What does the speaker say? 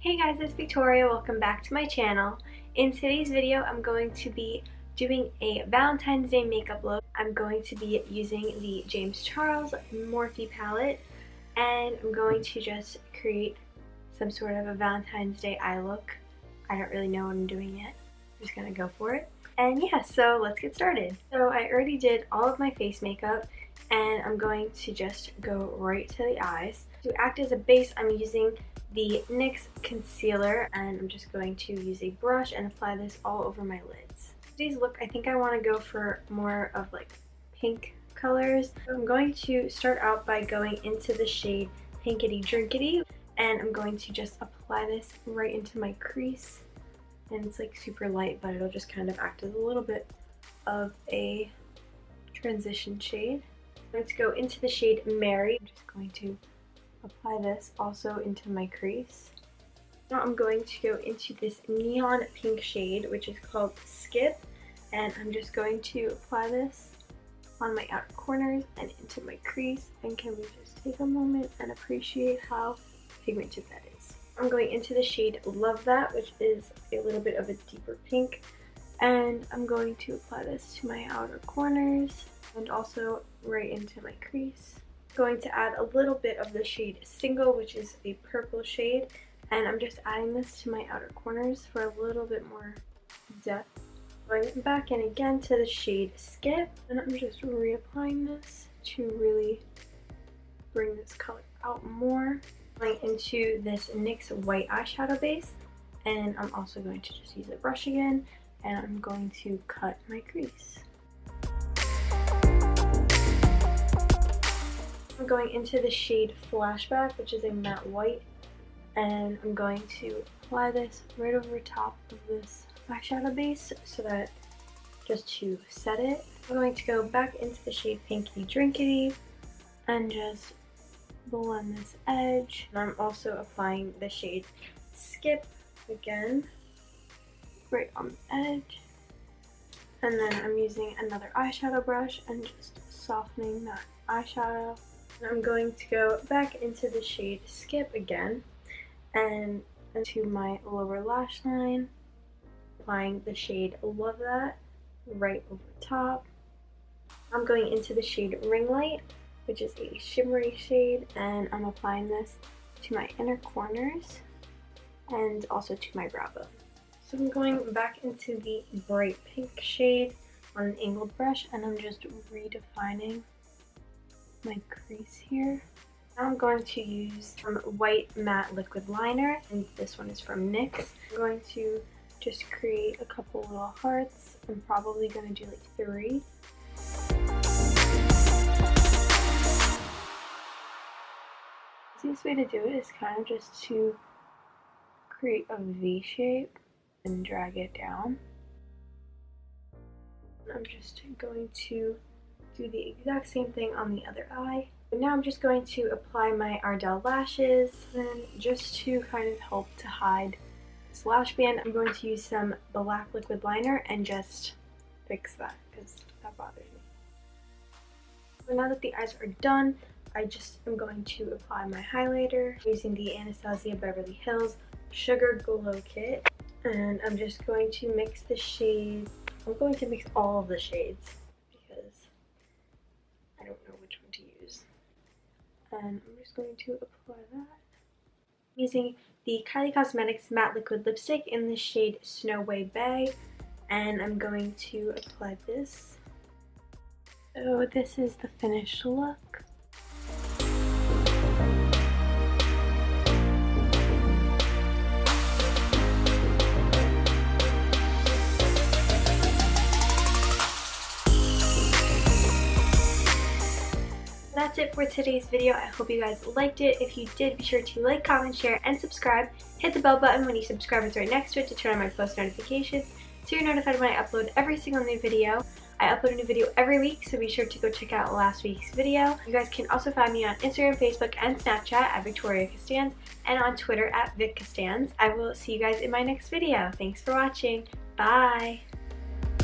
Hey guys, it's Victoria. Welcome back to my channel. In today's video, I'm going to be doing a Valentine's Day makeup look. I'm going to be using the James Charles Morphe palette, and I'm going to just create some sort of a Valentine's Day eye look. I don't really know what I'm doing yet. I'm just gonna go for it. And yeah, so let's get started. So I already did all of my face makeup, and I'm going to just go right to the eyes. To act as a base, I'm using the NYX concealer, and I'm just going to use a brush and apply this all over my lids. Today's look, I think I want to go for more of like pink colors. So I'm going to start out by going into the shade Pinkity Drinkity, and I'm going to just apply this right into my crease. And it's like super light, but it'll just kind of act as a little bit of a transition shade. I'm going to go into the shade Mary. I'm just going to apply this also into my crease. Now I'm going to go into this neon pink shade, which is called Skip, and I'm just going to apply this on my outer corners and into my crease. And can we just take a moment and appreciate how pigmented that is. I'm going into the shade Love That, which is a little bit of a deeper pink, and I'm going to apply this to my outer corners and also right into my crease. Going to add a little bit of the shade Single, which is a purple shade, and I'm just adding this to my outer corners for a little bit more depth. Going back in again to the shade Skip, and I'm just reapplying this to really bring this color out more. Going into this NYX white eyeshadow base, and I'm also going to just use a brush again, and I'm going to cut my crease. I'm going into the shade Flashback, which is a matte white, and I'm going to apply this right over top of this eyeshadow base so that just to set it. I'm going to go back into the shade Pinkity Drinkity and just blend this edge. And I'm also applying the shade Skip again right on the edge. And then I'm using another eyeshadow brush and just softening that eyeshadow. I'm going to go back into the shade Skip again and into my lower lash line, applying the shade Love That right over top. I'm going into the shade Ring Light, which is a shimmery shade, and I'm applying this to my inner corners and also to my brow bone. So I'm going back into the bright pink shade on an angled brush, and I'm just redefining my crease here. Now I'm going to use some white matte liquid liner, and this one is from NYX. I'm going to just create a couple little hearts. I'm probably going to do like 3. The easiest way to do it is kind of just to create a V shape and drag it down. I'm just going to do the exact same thing on the other eye. And now I'm just going to apply my Ardell lashes, and just to kind of help to hide this lash band, I'm going to use some black liquid liner and just fix that because that bothers me. So now that the eyes are done, I just am going to apply my highlighter using the Anastasia Beverly Hills Sugar Glow Kit, and I'm just going to mix the shades. I'm going to mix all of the shades because I don't know which one to use. And I'm just going to apply that. I'm using the Kylie Cosmetics Matte Liquid Lipstick in the shade Snow Way Bay, and I'm going to apply this. So this is the finished look. That's it for today's video. I hope you guys liked it. If you did, be sure to like, comment, share, and subscribe. Hit the bell button when you subscribe. It's right next to it to turn on my post notifications so you're notified when I upload every single new video. I upload a new video every week, so be sure to go check out last week's video. You guys can also find me on Instagram, Facebook, and Snapchat at Victoria Costanz, and on Twitter at Vic Costanz. I will see you guys in my next video. Thanks for watching. Bye!